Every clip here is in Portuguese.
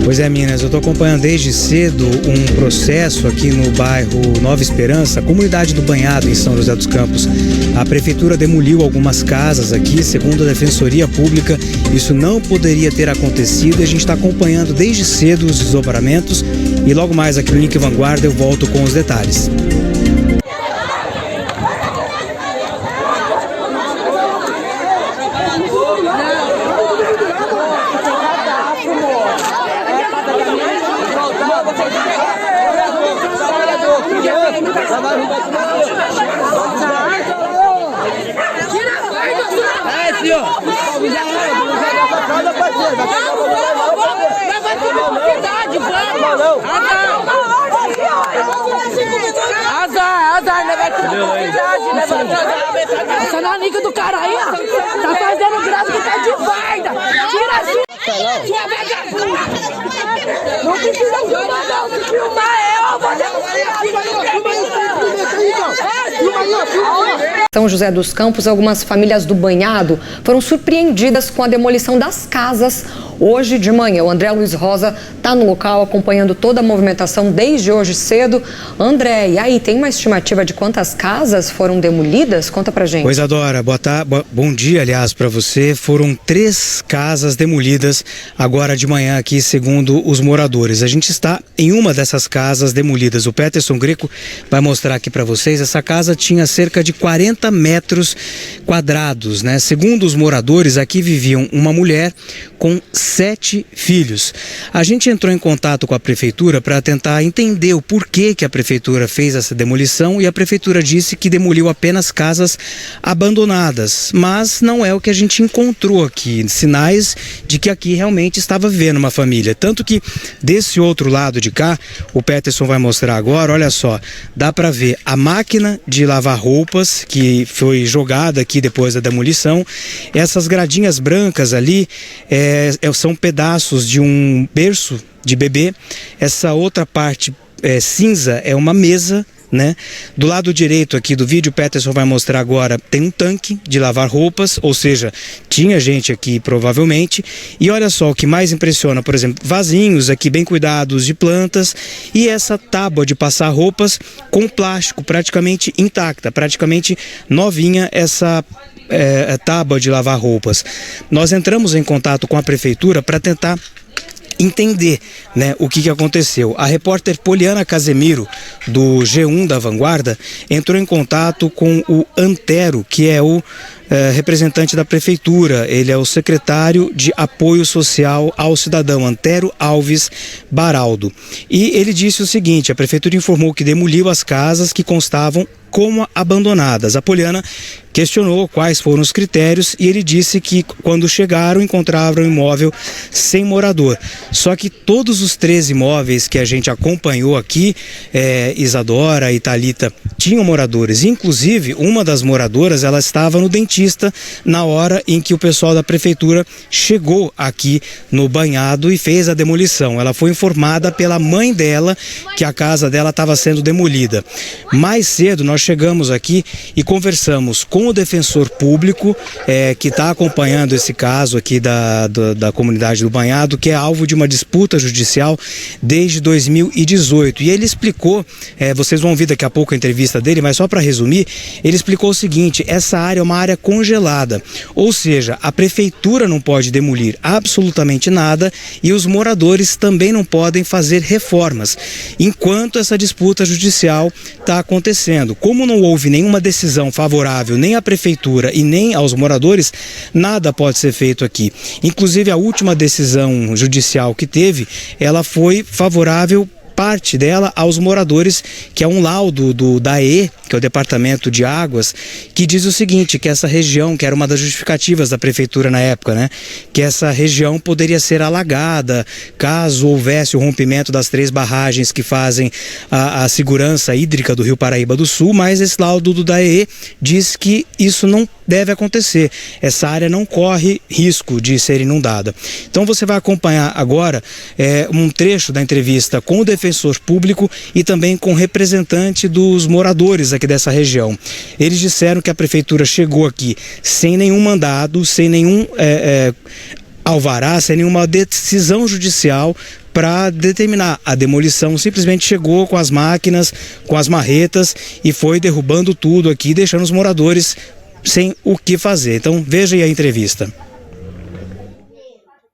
Pois é, Minas, eu estou acompanhando desde cedo um processo aqui no bairro Nova Esperança, comunidade do Banhado, em São José dos Campos. A prefeitura demoliu algumas casas aqui, segundo a Defensoria Pública, isso não poderia ter acontecido e a gente está acompanhando desde cedo os desdobramentos e logo mais aqui no Link Vanguarda eu volto com os detalhes. Azar, né? Vai essa nanica do cara aí, ó. Tá fazendo grave que tá de farda. Tira assim, sua vagabunda. Não precisa filmar, não. Se filmar, eu vou denunciar. São José dos Campos, algumas famílias do Banhado foram surpreendidas com a demolição das casas. Hoje de manhã, o André Luiz Rosa está no local acompanhando toda a movimentação desde hoje cedo. André, e aí, tem uma estimativa de quantas casas foram demolidas? Conta pra gente. Pois, Adora, bom dia, aliás, para você. Foram 3 casas demolidas agora de manhã aqui, segundo os moradores. A gente está em uma dessas casas demolidas. O Peterson Greco vai mostrar aqui para vocês. Essa casa tinha cerca de 40 metros quadrados, né? Segundo os moradores, aqui viviam uma mulher com 7 filhos. A gente entrou em contato com a prefeitura para tentar entender o porquê que a prefeitura fez essa demolição e a prefeitura disse que demoliu apenas casas abandonadas, mas não é o que a gente encontrou aqui, sinais de que aqui realmente estava vivendo uma família, tanto que desse outro lado de cá, o Peterson vai mostrar agora, olha só, dá para ver a máquina de lavar roupas que foi jogada aqui depois da demolição, essas gradinhas brancas ali são pedaços de um berço de bebê. Essa outra parte cinza é uma mesa, né? Do lado direito aqui do vídeo, o Peterson vai mostrar agora, tem um tanque de lavar roupas, ou seja, tinha gente aqui provavelmente. E olha só, o que mais impressiona, por exemplo, vasinhos aqui bem cuidados de plantas e essa tábua de passar roupas com plástico praticamente intacta, praticamente novinha essa tábua de lavar roupas. Nós entramos em contato com a prefeitura para tentar entender, né, o que aconteceu. A repórter Poliana Casemiro, do G1 da Vanguarda, entrou em contato com o Antero, que é o representante da prefeitura. Ele é o secretário de Apoio Social ao Cidadão, Antero Alves Baraldo. E ele disse o seguinte: a prefeitura informou que demoliu as casas que constavam como abandonadas. A Poliana questionou quais foram os critérios e ele disse que quando chegaram encontraram o imóvel sem morador. Só que todos os 13 imóveis que a gente acompanhou aqui, Isadora e Thalita, tinham moradores. Inclusive, uma das moradoras, ela estava no dentista na hora em que o pessoal da prefeitura chegou aqui no Banhado e fez a demolição. Ela foi informada pela mãe dela que a casa dela estava sendo demolida. Mais cedo nós chegamos aqui e conversamos com o defensor público que está acompanhando esse caso aqui da comunidade do Banhado, que é alvo de uma disputa judicial desde 2018. E ele explicou, vocês vão ouvir daqui a pouco a entrevista dele, mas só para resumir, ele explicou o seguinte: essa área é uma área congelada, ou seja, a prefeitura não pode demolir absolutamente nada e os moradores também não podem fazer reformas, enquanto essa disputa judicial está acontecendo. Como não houve nenhuma decisão favorável nem à prefeitura e nem aos moradores, nada pode ser feito aqui. Inclusive, a última decisão judicial que teve, ela foi favorável, parte dela, aos moradores, que é um laudo do DAE, que é o Departamento de Águas, que diz o seguinte, que essa região, que era uma das justificativas da prefeitura na época, né, que essa região poderia ser alagada caso houvesse o rompimento das 3 barragens que fazem a segurança hídrica do Rio Paraíba do Sul, mas esse laudo do DAE diz que isso não deve acontecer. Essa área não corre risco de ser inundada. Então você vai acompanhar agora um trecho da entrevista com o defensor público e também com o representante dos moradores aqui dessa região. Eles disseram que a prefeitura chegou aqui sem nenhum mandado, sem nenhum alvará, sem nenhuma decisão judicial para determinar a demolição. Simplesmente chegou com as máquinas, com as marretas e foi derrubando tudo aqui, deixando os moradores sem o que fazer. Então veja aí a entrevista.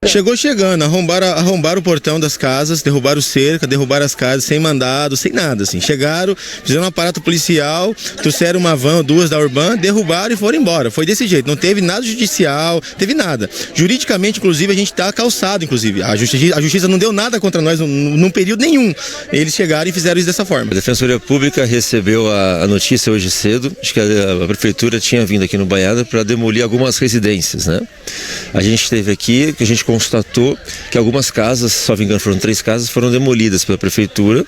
Chegou chegando, arrombaram o portão das casas, derrubaram cerca, derrubaram as casas sem mandado, sem nada, assim. Chegaram, fizeram um aparato policial, trouxeram uma van ou duas da Urban, derrubaram e foram embora. Foi desse jeito, não teve nada judicial, teve nada. Juridicamente, inclusive, a gente está calçado, inclusive. A justiça não deu nada contra nós num período nenhum. Eles chegaram e fizeram isso dessa forma. A Defensoria Pública recebeu a notícia hoje cedo de que a Prefeitura tinha vindo aqui no Banhado para demolir algumas residências, né? A gente esteve aqui, que a gente constatou que algumas casas, só me engano, foram 3 casas, foram demolidas pela Prefeitura.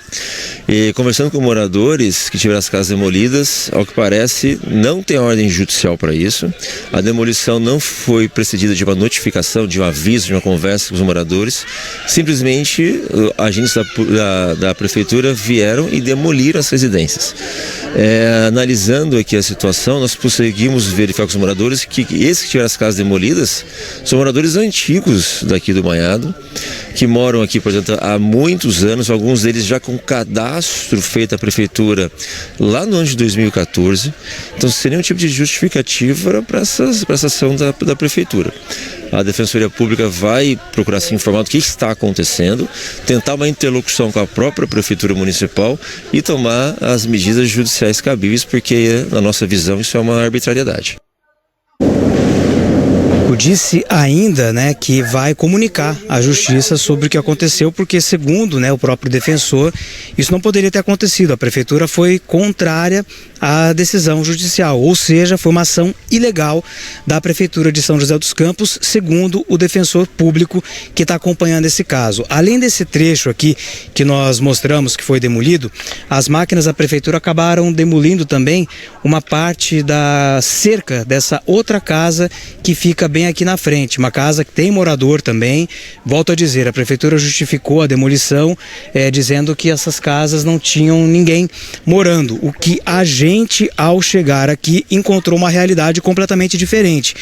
E conversando com moradores que tiveram as casas demolidas, ao que parece, não tem ordem judicial para isso. A demolição não foi precedida de uma notificação, de um aviso, de uma conversa com os moradores. Simplesmente, agentes da Prefeitura vieram e demoliram as residências. Analisando aqui a situação, nós conseguimos verificar com os moradores que esses que tiveram as casas demolidas são moradores antigos daqui do Banhado, que moram aqui, por exemplo, há muitos anos, alguns deles já com cadastro feito à Prefeitura lá no ano de 2014. Então, sem nenhum tipo de justificativa para essa ação da Prefeitura. A Defensoria Pública vai procurar se informar do que está acontecendo, tentar uma interlocução com a própria Prefeitura Municipal e tomar as medidas judiciais cabíveis, porque, na nossa visão, isso é uma arbitrariedade. Disse ainda, né, que vai comunicar à justiça sobre o que aconteceu, porque segundo, né, o próprio defensor, isso não poderia ter acontecido. A prefeitura foi contrária à decisão judicial, ou seja, foi uma ação ilegal da prefeitura de São José dos Campos, segundo o defensor público que está acompanhando esse caso. Além desse trecho aqui que nós mostramos que foi demolido, as máquinas da prefeitura acabaram demolindo também uma parte da cerca dessa outra casa que fica bem aqui na frente, uma casa que tem morador também. Volto a dizer, a prefeitura justificou a demolição dizendo que essas casas não tinham ninguém morando, o que a gente, ao chegar aqui, encontrou uma realidade completamente diferente.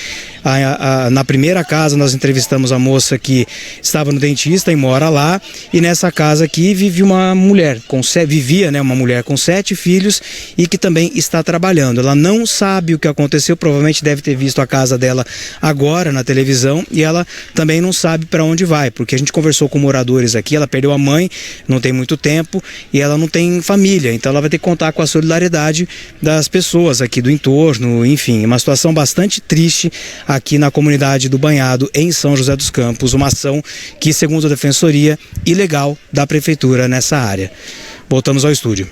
Na primeira casa nós entrevistamos a moça que estava no dentista e mora lá, e nessa casa aqui vivia uma mulher com 7 filhos e que também está trabalhando. Ela não sabe o que aconteceu, provavelmente deve ter visto a casa dela agora na televisão, e ela também não sabe para onde vai, porque a gente conversou com moradores aqui. Ela perdeu a mãe, não tem muito tempo, e ela não tem família, então ela vai ter que contar com a solidariedade das pessoas aqui do entorno. Enfim, uma situação bastante triste aqui na comunidade do Banhado, em São José dos Campos, uma ação que, segundo a Defensoria, ilegal da Prefeitura nessa área. Voltamos ao estúdio.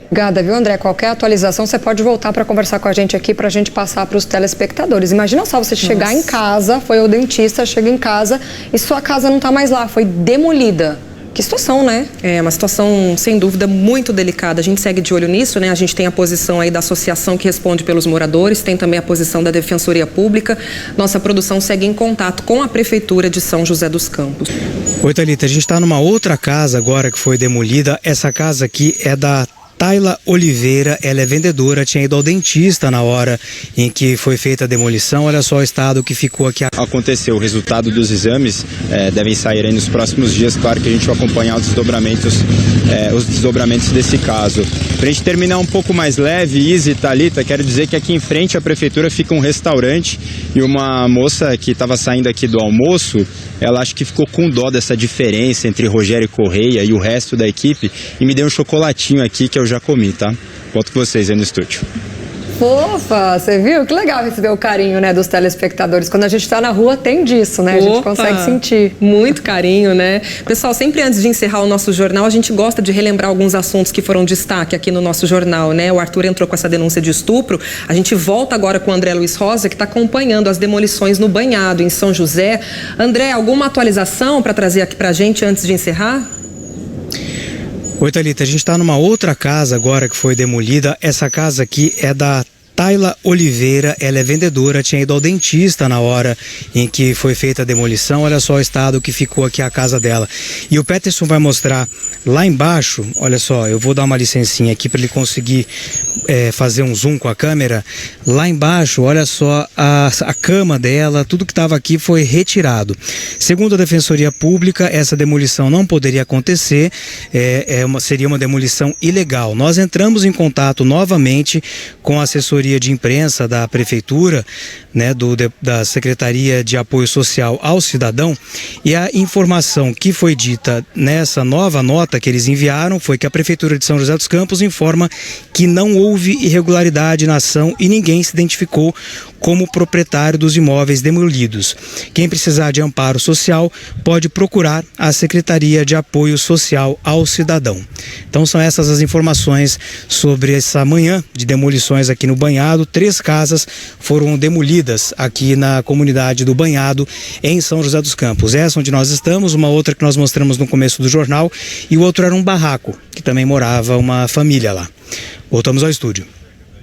Obrigada, viu, André? Qualquer atualização, você pode voltar para conversar com a gente aqui, para a gente passar para os telespectadores. Imagina só você chegar em casa, foi ao dentista, chega em casa e sua casa não está mais lá, foi demolida. Que situação, né? É uma situação, sem dúvida, muito delicada. A gente segue de olho nisso, né? A gente tem a posição aí da associação que responde pelos moradores, tem também a posição da Defensoria Pública. Nossa produção segue em contato com a Prefeitura de São José dos Campos. Oi, Thalita, a gente está numa outra casa agora que foi demolida. Essa casa aqui é da Tayla Oliveira, ela é vendedora, tinha ido ao dentista na hora em que foi feita a demolição. Olha só o estado que ficou aqui. Aconteceu, o resultado dos exames devem sair aí nos próximos dias. Claro que a gente vai acompanhar os desdobramentos desse caso. Pra gente terminar um pouco mais leve, Izzy e Thalita, quero dizer que aqui em frente à prefeitura fica um restaurante, e uma moça que estava saindo aqui do almoço, ela acho que ficou com dó dessa diferença entre Rogério Correia e o resto da equipe, e me deu um chocolatinho aqui que eu já comi, tá? Volto com vocês aí no estúdio. Fofa, você viu? Que legal receber o carinho, né, dos telespectadores. Quando a gente está na rua, tem disso, né? A gente consegue sentir. Muito carinho, né? Pessoal, sempre antes de encerrar o nosso jornal, a gente gosta de relembrar alguns assuntos que foram destaque aqui no nosso jornal, né? O Arthur entrou com essa denúncia de estupro. A gente volta agora com o André Luiz Rosa, que está acompanhando as demolições no Banhado, em São José. André, alguma atualização para trazer aqui para a gente antes de encerrar? Oi, Thalita, a gente está numa outra casa agora que foi demolida. Essa casa aqui é da Tayla Oliveira, ela é vendedora, tinha ido ao dentista na hora em que foi feita a demolição. Olha só o estado que ficou aqui a casa dela. E o Peterson vai mostrar lá embaixo, olha só, eu vou dar uma licencinha aqui para ele conseguir fazer um zoom com a câmera. Lá embaixo, olha só, a cama dela, tudo que estava aqui foi retirado. Segundo a Defensoria Pública, essa demolição não poderia acontecer, seria uma demolição ilegal. Nós entramos em contato novamente com a assessoria de imprensa da Prefeitura, né, da Secretaria de Apoio Social ao Cidadão, e a informação que foi dita nessa nova nota que eles enviaram foi que a Prefeitura de São José dos Campos informa que não houve irregularidade na ação e ninguém se identificou como proprietário dos imóveis demolidos. Quem precisar de amparo social pode procurar a Secretaria de Apoio Social ao Cidadão. Então são essas as informações sobre essa manhã de demolições aqui no Banhado. 3 casas foram demolidas aqui na comunidade do Banhado, em São José dos Campos. Essa onde nós estamos, uma outra que nós mostramos no começo do jornal, e o outro era um barraco, que também morava uma família lá. Voltamos ao estúdio.